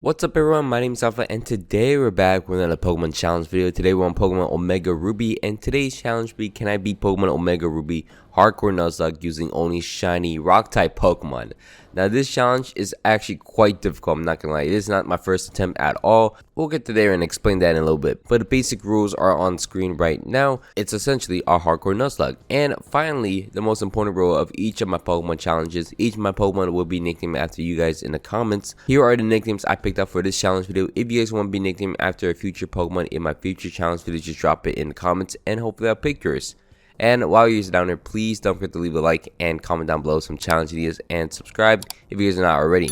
What's up everyone, my name is Alpha and today we're back with another Pokemon challenge video. Today we're on Pokemon Omega Ruby and today's challenge will be, can I beat Pokemon Omega Ruby Hardcore Nuzlocke using only shiny rock type Pokemon? Now this challenge is actually quite difficult, I'm not gonna lie. It is not my first attempt at all. We'll get to there and explain that in a little bit. But the basic rules are on screen right now. It's essentially our Hardcore Nuzlocke. And finally, the most important rule of each of my Pokemon challenges. Each of my Pokemon will be nicknamed after you guys in the comments. Here are the nicknames I picked up for this challenge video. If you guys want to be nicknamed after a future Pokemon in my future challenge video, just drop it in the comments and hopefully I'll pick yours. And while you're down there, please don't forget to leave a like and comment down below some challenge ideas and subscribe if you guys are not already.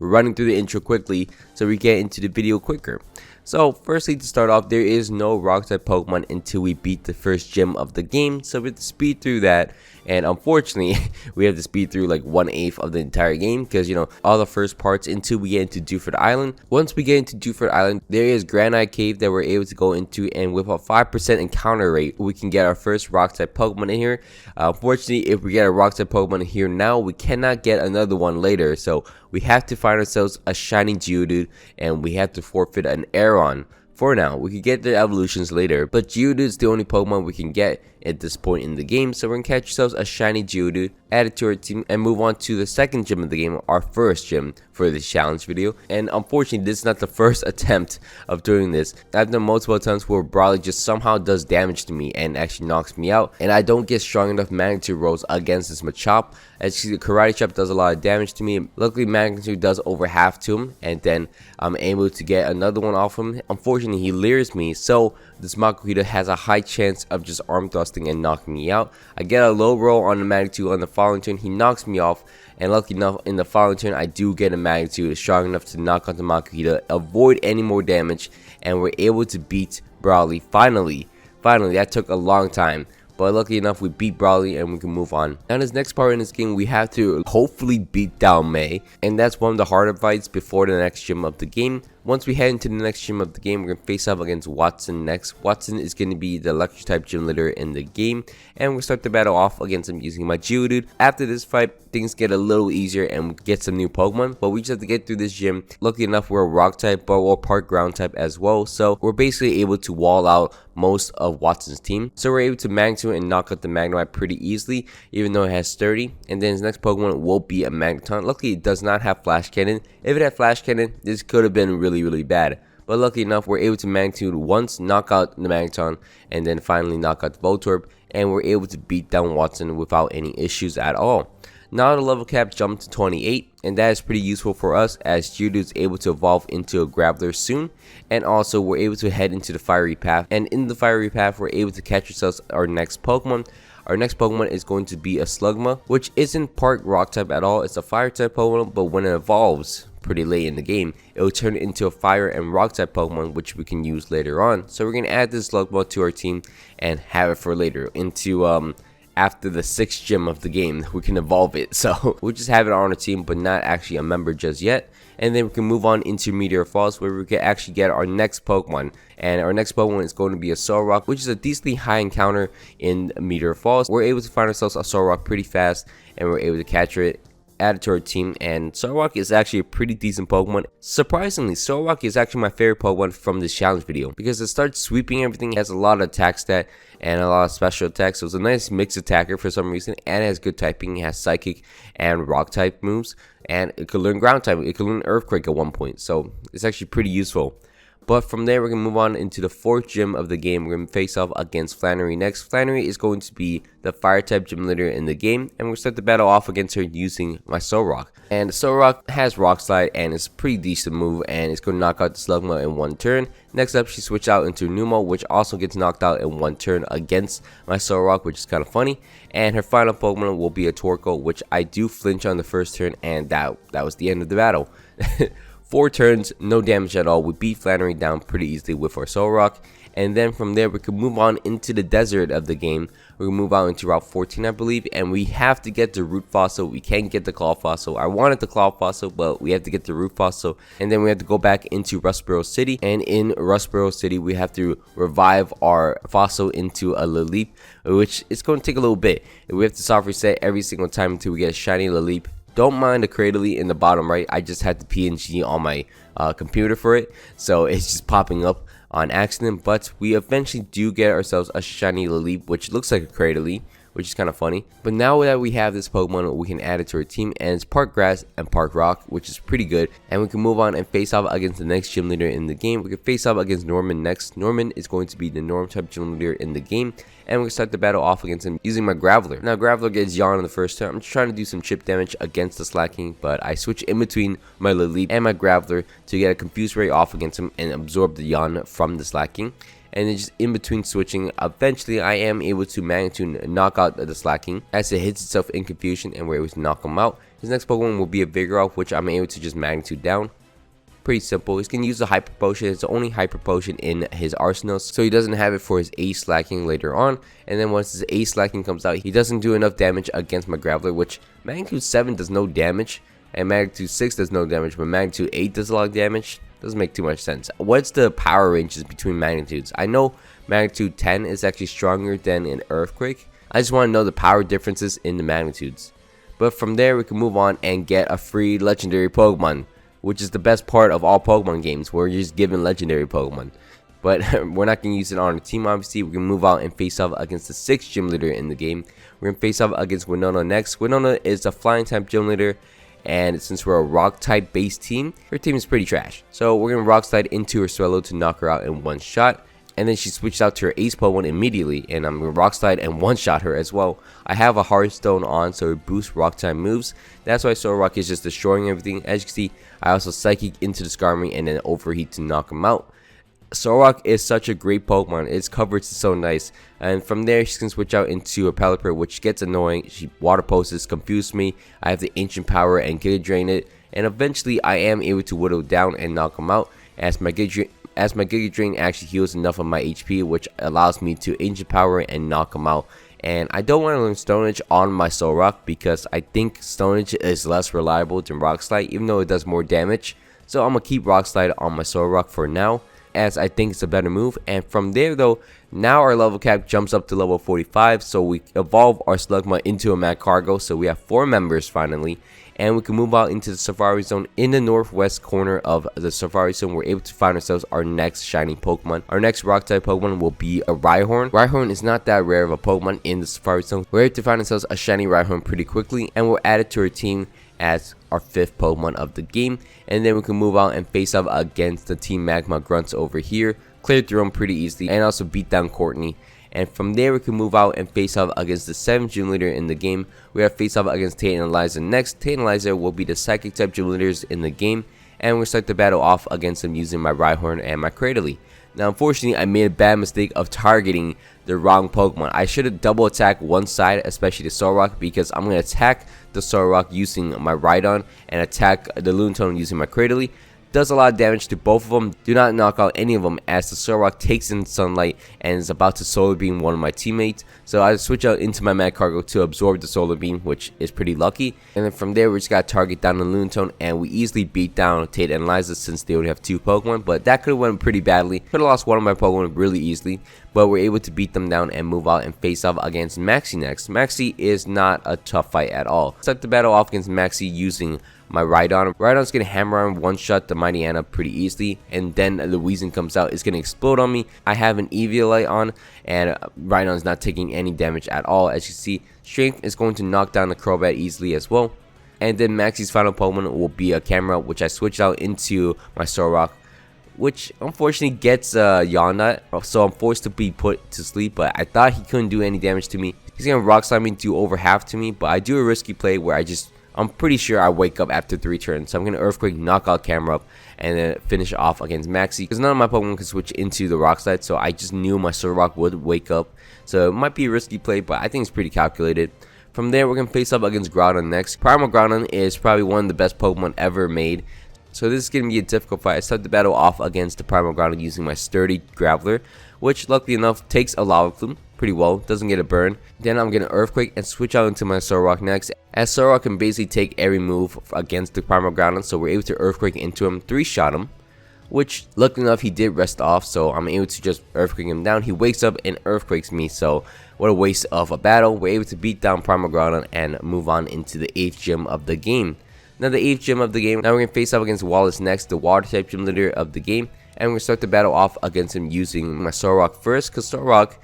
We're running through the intro quickly so we get into the video quicker. So firstly, to start off, there is no rock type Pokemon until we beat the first gym of the game, so we have to speed through that. And unfortunately we have to speed through like 1/8 of the entire game because, you know, all the first parts until we get into Dewford Island. Once we get into Dewford Island, there is Granite Cave that we're able to go into, and with a 5% encounter rate we can get our first rock type Pokemon in here. Unfortunately, if we get a rock type Pokemon here now, we cannot get another one later, so we have to find ourselves a shiny Geodude and we have to forfeit an Aeron. For now, we could get the evolutions later, but Geodude is the only Pokemon we can get at this point in the game, so we're gonna catch ourselves a shiny Geodude, add it to our team, and move on to the second gym of the game, our first gym for this challenge video. And unfortunately, this is not the first attempt of doing this. I've done multiple attempts where Brawley just somehow does damage to me and actually knocks me out, and I don't get strong enough magnitude rolls against this Machop. As you see, the Karate Chop does a lot of damage to me. Luckily, magnitude does over half to him, and then I'm able to get another one off him. Unfortunately, he leers me, so this Makuhita has a high chance of just arm thrusting and knocking me out. I get a low roll on the magnitude on the following turn, he knocks me off, and lucky enough in the following turn I do get a magnitude strong enough to knock out the Makuhita, avoid any more damage, and we're able to beat Brawley. Finally, that took a long time. But luckily enough, we beat Brawley and we can move on. Now, this next part in this game, we have to hopefully beat down May. And that's one of the harder fights before the next gym of the game. Once we head into the next gym of the game, we're going to face off against Watson next. Watson is going to be the electric type gym leader in the game. And we'll start the battle off against him using my Geodude. After this fight, things get a little easier and we get some new Pokemon. But we just have to get through this gym. Luckily enough, we're a rock type, but we're part ground type as well. So we're basically able to wall out most of Watson's team. So we're able to Magnitude and knock out the Magnemite pretty easily, even though it has 30. And then his next Pokemon will be a Magneton. Luckily, it does not have Flash Cannon. If it had Flash Cannon, this could have been really bad. But luckily enough, we're able to Magnitude once, knock out the Magneton, and then finally knock out the Voltorb. And we're able to beat down Watson without any issues at all. Now the level cap jumped to 28, and that is pretty useful for us as Geodude is able to evolve into a Graveler soon, and also we're able to head into the Fiery Path, and in the Fiery Path we're able to catch ourselves our next Pokemon. Our next Pokemon is going to be a Slugma, which isn't part rock type at all. It's a fire type Pokemon, but when it evolves pretty late in the game, it will turn into a fire and rock type Pokemon, which we can use later on. So we're going to add this Slugma to our team and have it for later into after the 6th gym of the game. We can evolve it, so we'll just have it on our team but not actually a member just yet. And then we can move on into Meteor Falls where we can actually get our next Pokemon, and our next Pokemon is going to be a Solrock, which is a decently high encounter in Meteor Falls. We're able to find ourselves a Solrock pretty fast and we're able to capture it, add it to our team, and Solrock is actually a pretty decent Pokemon. Surprisingly, Solrock is actually my favorite Pokemon from this challenge video because it starts sweeping everything, it has a lot of attack stat and a lot of special attacks, so it's a nice mixed attacker for some reason, and it has good typing. It has Psychic and Rock type moves, and it could learn Ground type, it could learn Earthquake at one point, so it's actually pretty useful. But from there, we're going to move on into the 4th gym of the game. We're going to face off against Flannery next. Flannery is going to be the fire-type gym leader in the game. And we're going to start the battle off against her using my Solrock. And Solrock has Rock Slide and it's a pretty decent move. And it's going to knock out the Slugma in one turn. Next up, she switched out into Numel, which also gets knocked out in one turn against my Solrock, which is kind of funny. And her final Pokemon will be a Torkoal, which I do flinch on the first turn. And that was the end of the battle. 4 turns, no damage at all. We beat Flannery down pretty easily with our Solrock. And then from there, we can move on into the desert of the game. We can move out into Route 14, I believe. And we have to get the Root Fossil. We can't get the Claw Fossil. I wanted the Claw Fossil, but we have to get the Root Fossil. And then we have to go back into Rustboro City. And in Rustboro City, we have to revive our Fossil into a Laleep, which is going to take a little bit. We have to soft reset every single time until we get a shiny Laleep. Don't mind the cradily in the bottom right. I just had the PNG on my computer for it, so it's just popping up on accident. But we eventually do get ourselves a shiny Lily, which looks like a cradily, which is kind of funny. But now that we have this Pokemon, we can add it to our team, and it's Park Grass and Park Rock, which is pretty good. And we can move on and face off against the next gym leader in the game. We can face off against Norman next. Norman is going to be the Norm type gym leader in the game, and we can start the battle off against him using my Graveler. Now Graveler gets Yawn in the first turn. I'm just trying to do some chip damage against the Slacking, but I switch in between my Lily and my Graveler to get a Confuse Ray off against him and absorb the Yawn from the Slacking. And then just in between switching, eventually I am able to Magnitude knock out the Slacking as it hits itself in confusion, and we're able to knock him out. His next Pokemon will be a Vigoroth, which I'm able to just Magnitude down. Pretty simple. He's going to use the Hyper Potion. It's the only Hyper Potion in his arsenal, so he doesn't have it for his Ace Slacking later on. And then once his Ace Slacking comes out, he doesn't do enough damage against my Graveler, which Magnitude 7 does no damage, and Magnitude 6 does no damage, but Magnitude 8 does a lot of damage. Doesn't make too much sense. What's the power ranges between magnitudes? I know magnitude 10 is actually stronger than an earthquake. I just want to know the power differences in the magnitudes. But from there, we can move on and get a free legendary Pokemon, which is the best part of all Pokemon games, where you're just given legendary Pokemon. But we're not going to use it on our team, obviously. We can move out and face off against the 6th gym leader in the game. We're going to face off against Winona next. Winona is a flying type gym leader, and since we're a rock type based team, her team is pretty trash. So we're going to rock slide into her Swallow to knock her out in one shot. And then she switched out to her Ace Pokemon immediately, and I'm going to rock slide and one shot her as well. I have a Hearthstone on, so it boosts rock type moves. That's why Solrock is just destroying everything. As you can see, I also Psychic into the Skarmory and then Overheat to knock him out. Solrock is such a great Pokemon. Its coverage is so nice. And from there, she can switch out into a Pelipper, which gets annoying. She Water Pulses, confuse me. I have the Ancient Power and Giga Drain it. And eventually, I am able to whittle down and knock him out. As my Giga Drain actually heals enough of my HP, which allows me to Ancient Power and knock him out. And I don't want to learn Stone Edge on my Solrock because I think Stone Edge is less reliable than Rock Slide, even though it does more damage. So I'm going to keep Rock Slide on my Solrock for now, as I think it's a better move. And from there though, now our level cap jumps up to level 45, so we evolve our Slugma into a Mad Cargo, so we have 4 members finally, and we can move out into the Safari Zone. In the northwest corner of the Safari Zone, we're able to find ourselves our next shiny Pokemon. Our next rock type Pokemon will be a Rhyhorn. Rhyhorn is not that rare of a Pokemon in the Safari Zone. We're able to find ourselves a shiny Rhyhorn pretty quickly, and we'll add it to our team as our 5th Pokemon of the game. And then we can move out and face off against the Team Magma Grunts over here, clear through them pretty easily, and also beat down Courtney. And from there, we can move out and face off against the 7th gym leader in the game. We have face off against Tate and Eliza next. Tate and Eliza will be the Psychic type gym leaders in the game, and we'll start the battle off against them using my Rhyhorn and my Cradily. Now, unfortunately, I made a bad mistake of targeting the wrong Pokemon. I should have double attacked one side, especially the Solrock, because I'm going to attack the Solrock using my Rhydon and attack the Lunatone using my Cradily. Does a lot of damage to both of them. Do not knock out any of them, as the Solrock takes in sunlight and is about to Solar Beam one of my teammates. So I switch out into my Mad Cargo to absorb the Solar Beam, which is pretty lucky. And then from there, we just got to target down the Lunatone, and we easily beat down Tate and Eliza since they only have 2 Pokemon. But that could have went pretty badly. Could have lost one of my Pokemon really easily. But we're able to beat them down and move out and face off against Maxie next. Maxie is not a tough fight at all. Start the battle off against Maxie using my Rhydon. Rhydon's gonna hammer on one shot the Mighty Anna pretty easily, and then the Weezing comes out. It's gonna explode on me. I have an Eviolite on, and Rhydon's not taking any damage at all. As you see, Strength is going to knock down the Crobat easily as well. And then Maxie's final Pokemon will be a Camera, which I switch out into my Solrock, which unfortunately gets Yonda, so I'm forced to be put to sleep. But I thought he couldn't do any damage to me. He's gonna Rock Slide me, do over half to me, but I do a risky play where I'm pretty sure I wake up after 3 turns. So I'm going to Earthquake, knock out Camera up, and then finish off against Maxie. Because none of my Pokemon can switch into the Rock Slide, so I just knew my Solrock would wake up. So it might be a risky play, but I think it's pretty calculated. From there, we're going to face up against Groudon next. Primal Groudon is probably one of the best Pokemon ever made. So this is going to be a difficult fight. I start the battle off against the Primal Groudon using my sturdy Graveler, which luckily enough takes a Lava Plume pretty well, doesn't get a burn. Then I'm gonna Earthquake and switch out into my Solrock next, as Solrock can basically take every move against the Primal Groudon, so we're able to Earthquake into him, 3-shot him. which luckily enough he did rest off, so I'm able to just earthquake him down. He wakes up and earthquakes me, so what a waste of a battle. We're able to beat down Primal Groudon and move on into the 8th gym of the game. Now the 8th gym of the game, now we're going to face off against Wallace next, the water type gym leader of the game, and we're going to start the battle off against him using my Solrock first, because Solrock,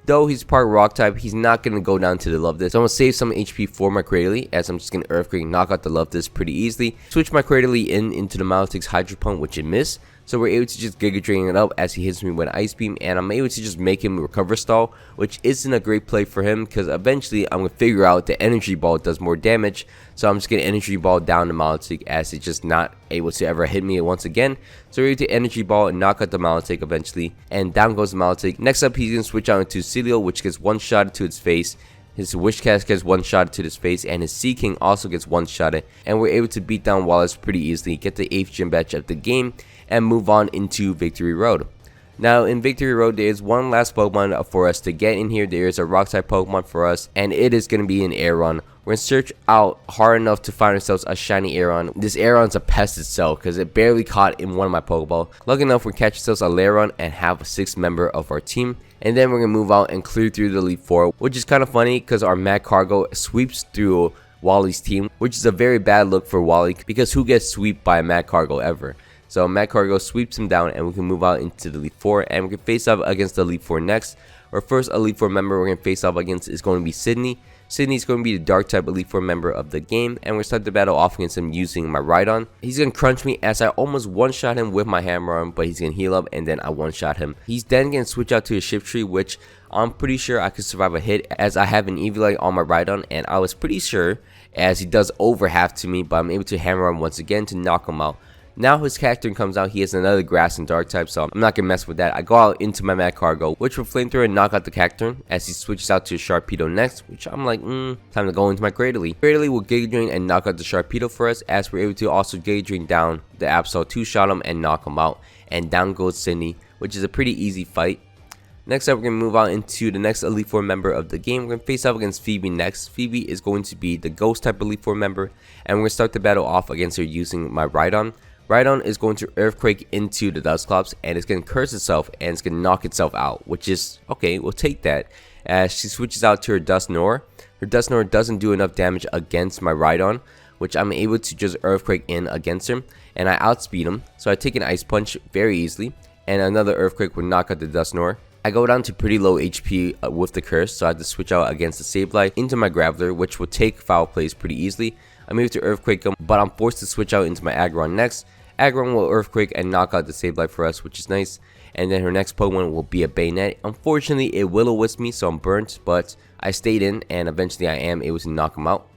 though he's part rock type, he's not going to go down to the Love-Disc. So I'm going to save some HP for my Cradily, as I'm just going to Earthquake, knock out the Love-Disc pretty easily. Switch my Cradily into the Maletix Hydro Pump, which it missed. So we're able to just Giga Drain it up as he hits me with an Ice Beam, and I'm able to just make him recover stall, which isn't a great play for him, because eventually I'm going to figure out the Energy Ball does more damage. So I'm just going to Energy Ball down the Maletix, as it's just not able to ever hit me once again. So we're able to Energy Ball and knock out the Maletix eventually, and down goes the Maletix. Next up, he's going to switch out into Celio, which gets one shot to its face. His Wish Cast gets one shot to his face, and his Sea King also gets one shot, and we're able to beat down Wallace pretty easily, get the 8th gym badge of the game, and move on into Victory Road. Now in Victory Road, there is one last Pokemon for us to get in here. There is a rock type Pokemon for us, and it is going to be an Aeron. We're going to search out hard enough to find ourselves a shiny Aeron. This Aeron's a pest itself, because it barely caught in one of my Pokeball. Lucky enough, we catch ourselves a Lairon and have a 6th member of our team. And then we're going to move out and clear through the Elite Four, which is kind of funny because our Mad Cargo sweeps through Wally's team, which is a very bad look for Wally, because who gets swept by a Mad Cargo ever? So Mad Cargo sweeps him down, and we can move out into the Elite Four, and we can face off against the Elite Four next. Our first Elite Four member we're going to face off against is going to be Sydney. Sydney's going to be the Dark type Elite Four member of the game, and we're going to start the battle off against him using my Rhydon. He's going to crunch me as I almost one-shot him with my Hammer Arm, but he's going to heal up, and then I one-shot him. He's then going to switch out to a Shift which I'm pretty sure I could survive a hit, as I have an Eviolite on my Rhydon, and I was pretty sure, as he does over half to me, but I'm able to Hammer Arm once again to knock him out. Now his Cacturne comes out, he has another Grass and Dark type, so I'm not going to mess with that. I go out into my Mad Cargo, which will Flamethrower and knock out the Cacturne, as he switches out to a Sharpedo next, which I'm like, time to go into my Cradily. Cradily will Giga Drain and knock out the Sharpedo for us, as we're able to also Giga Drain down the Absol, 2-shot him and knock him out. And down goes Sydney, which is a pretty easy fight. Next up, we're going to move on into the next Elite Four member of the game. We're going to face off against Phoebe next. Phoebe is going to be the Ghost type Elite Four member, and we're going to start the battle off against her using my Rhydon. Rhydon is going to Earthquake into the Dusclops, and it's going to curse itself, and it's going to knock itself out, which is, okay, we'll take that. As she switches out to her Dusknoir. Her Dusknoir doesn't do enough damage against my Rhydon, which I'm able to just Earthquake in against him, and I outspeed him. So I take an Ice Punch very easily, and another Earthquake would knock out the Dusknoir. I go down to pretty low HP with the curse, so I have to switch out against the Sableye into my Graveler, which will take Foul Plays pretty easily. I'm able to Earthquake him, but I'm forced to switch out into my Aggron next. Aggron will Earthquake and knock out the Sableye for us, which is nice. And then her next Pokemon will be a Bayonet. Unfortunately, it Will-O-Wisp me, so I'm burnt, but I stayed in, and eventually I am able to knock him out.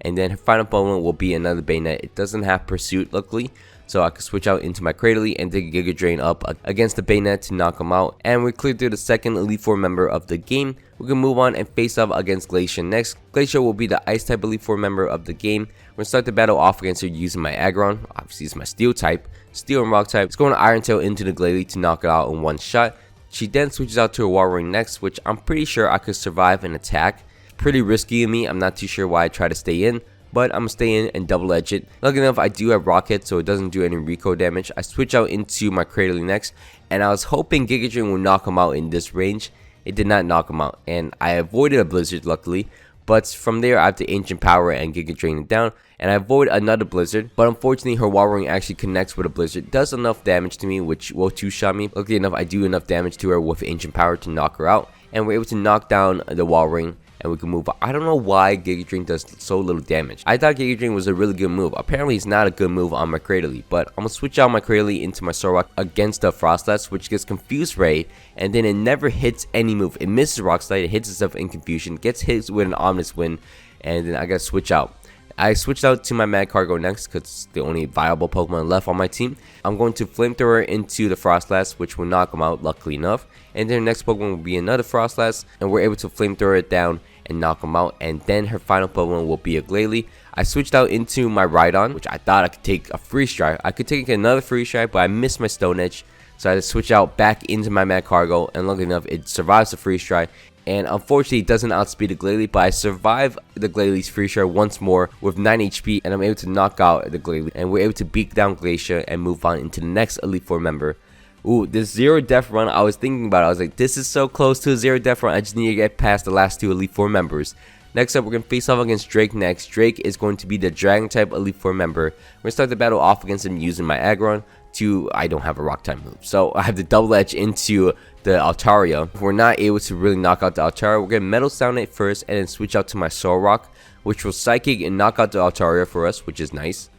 And then her final Pokemon will be another Bayonet. It doesn't have Pursuit, luckily, so I can switch out into my Cradily and dig a Giga Drain up against the Bayonet to knock him out. And we're cleared through the second Elite Four member of the game. We can move on and face off against Glacier next. Glacier will be the Ice type Elite Four member of the game. We're going to start the battle off against her using my Aggron. Obviously, it's my Steel type. Steel and Rock type. It's going to Iron Tail into the Glalie to knock it out in one shot. She then switches out to a Walrein next, which I'm pretty sure I could survive an attack. Pretty risky of me. I'm not too sure why I try to stay in, but I'm going to stay in and double edge it. Lucky enough, I do have Rocket, so it doesn't do any Rico damage. I switch out into my Cradily next, and I was hoping Giga Drain would knock him out in this range. It did not knock him out, and I avoided a Blizzard, luckily. But from there, I have to Ancient Power and Giga Drain it down, and I avoid another Blizzard. But unfortunately, her Walrein actually connects with a Blizzard, does enough damage to me, which will 2-shot me. Luckily enough, I do enough damage to her with Ancient Power to knock her out, and we're able to knock down the Walrein, and we can move on. I don't know why Giga Drain does so little damage. I thought Giga Drain was a really good move. Apparently, it's not a good move on my Cradily, but I'm going to switch out my Cradily into my Solrock against the Frostlass, which gets Confused Ray, and then it never hits any move. It misses Rock Slide, it hits itself in Confusion, gets hit with an Ominous Wind, and then I got to switch out. I switched out to my Mad Cargo next because it's the only viable Pokemon left on my team. I'm going to Flamethrower into the Frostlass, which will knock him out, luckily enough. And then her next Pokemon will be another Frostlass, and we're able to Flamethrower it down and knock him out. And then her final Pokemon will be a Glalie. I switched out into my Rhydon, which I thought I could take a Freeze Strike. I could take another Freeze Strike, but I missed my Stone Edge. So I had to switch out back into my Mad Cargo, and luckily enough, it survives the Freeze Strike. and unfortunately it doesn't outspeed the Glacier, but I survive the Glacier's free share once more with 9 HP, and I'm able to knock out the Glacier, and we're able to beat down Glacier and move on into the next Elite Four member. Ooh, this 0 death run, I was thinking about it. I was like, this is so close to a 0 death run. I just need to get past the last 2 Elite Four members. Next up, we're going to face off against Drake next. Drake is going to be the Dragon type Elite Four member. We're going to start the battle off against him using my Aggron. I don't have a rock type move, so I have the double edge into the Altaria. If we're not able to really knock out the Altaria, we're going to Metal Sound it first and then switch out to my Soul Rock, which will Psychic and knock out the Altaria for us, which is nice.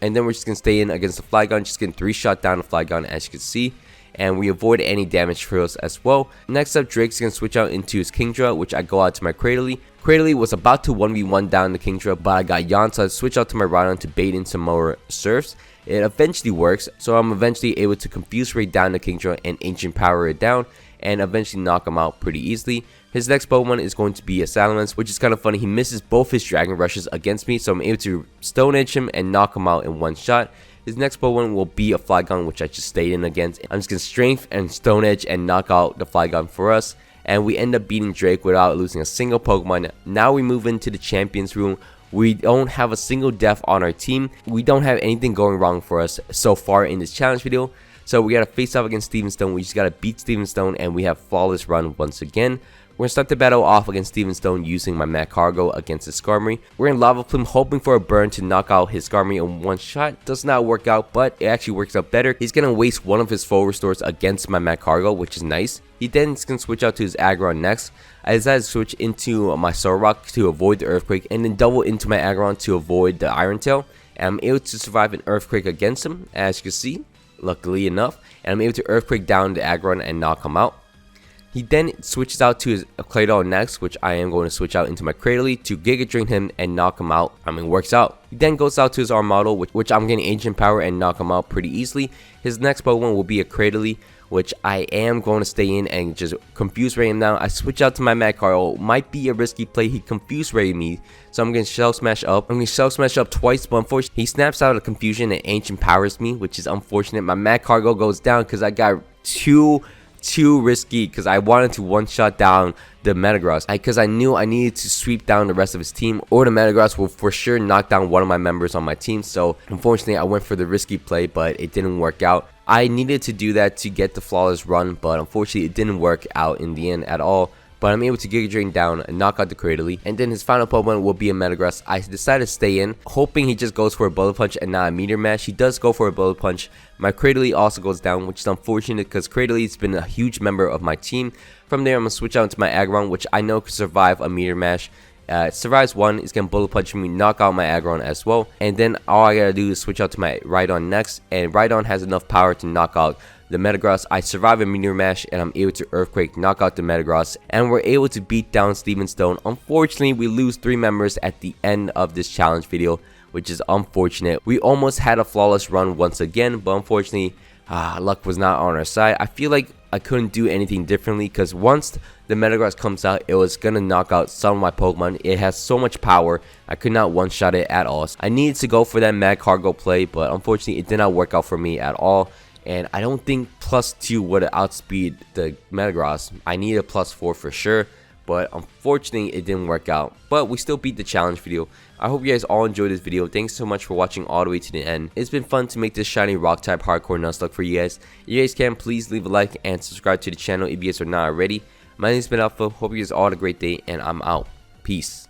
And then we're just going to stay in against the Flygon, just getting 3-shot down the Flygon, as you can see. And we avoid any damage for us as well. Next up, Drake's going to switch out into his Kingdra, which I go out to my Cradily. Cradily was about to 1v1 down the Kingdra, but I got Yawn, so I switch out to my Rhydon to bait in some more Surfs. It eventually works, so I'm eventually able to Confuse Ray down the Kingdra and Ancient Power it down, and eventually knock him out pretty easily. His next Pokemon is going to be a Salamence, which is kind of funny. He misses both his Dragon Rushes against me, so I'm able to Stone Edge him and knock him out in one shot. His next Pokemon will be a Flygon, which I just stayed in against. I'm just going to Strength and Stone Edge and knock out the Flygon for us. And we end up beating Drake without losing a single Pokemon. Now we move into the Champions Room. We don't have a single death on our team. We don't have anything going wrong for us so far in this challenge video. So we got to face off against Steven Stone. We just got to beat Steven Stone and we have flawless run once again. We're going to start the battle off against Steven Stone using my Magcargo against his Skarmory. We're in Lava Plume hoping for a burn to knock out his Skarmory in one shot. Does not work out, but it actually works out better. He's going to waste one of his full restores against my Magcargo, which is nice. He then is going to switch out to his Aggron next. I decided to switch into my Soul Rock to avoid the Earthquake and then double into my Aggron to avoid the Iron Tail. And I'm able to survive an Earthquake against him, as you can see, luckily enough. And I'm able to Earthquake down the Aggron and knock him out. He then switches out to his Claydol next, which I am going to switch out into my Cradily to Giga Drain him and knock him out. I mean, works out. He then goes out to his Armato, which I'm getting Ancient Power and knock him out pretty easily. His next Pokemon will be a Cradily, which I am going to stay in and just Confuse Ray him now. I switch out to my Magcargo. Might be a risky play. He Confuse Ray me, so I'm going to Shell Smash up. I'm going to Shell Smash up twice, but unfortunately, he snaps out of confusion and Ancient Powers me, which is unfortunate. My Magcargo goes down because I got too risky because I wanted to one-shot down the Metagross because I knew I needed to sweep down the rest of his team or the Metagross will for sure knock down one of my members on my team. So unfortunately I went for the risky play, but it didn't work out. I needed to do that to get the flawless run, but unfortunately it didn't work out in the end at all. But I'm able to Giga Drain down and knock out the Cradily. And then his final Pokemon will be a Metagross. I decided to stay in, hoping he just goes for a Bullet Punch and not a Meteor Mash. He does go for a Bullet Punch. My Cradily also goes down, which is unfortunate because Cradily has been a huge member of my team. From there, I'm going to switch out into my Aggron, which I know can survive a Meteor Mash. It survives one, it's going to Bullet Punch me, knock out my Aggron as well. And then all I got to do is switch out to my Rhydon next. And Rhydon has enough power to knock out the Metagross. I survive a Meteor Mash and I'm able to Earthquake, knock out the Metagross, and we're able to beat down Steven Stone. Unfortunately, we lose 3 members at the end of this challenge video, which is unfortunate. We almost had a flawless run once again, but unfortunately, luck was not on our side. I feel like I couldn't do anything differently because once the Metagross comes out, it was gonna knock out some of my Pokemon. It has so much power, I could not one-shot it at all. I needed to go for that Magcargo play, but unfortunately, it did not work out for me at all. And I don't think +2 would outspeed the Metagross. I need a +4 for sure, but unfortunately it didn't work out. But we still beat the challenge video. I hope you guys all enjoyed this video. Thanks so much for watching all the way to the end. It's been fun to make this shiny rock type hardcore Nuzlocke for you guys. If you guys can, please leave a like and subscribe to the channel if you guys are not already. My name has been Alpha. Hope you guys all had a great day, and I'm out. Peace.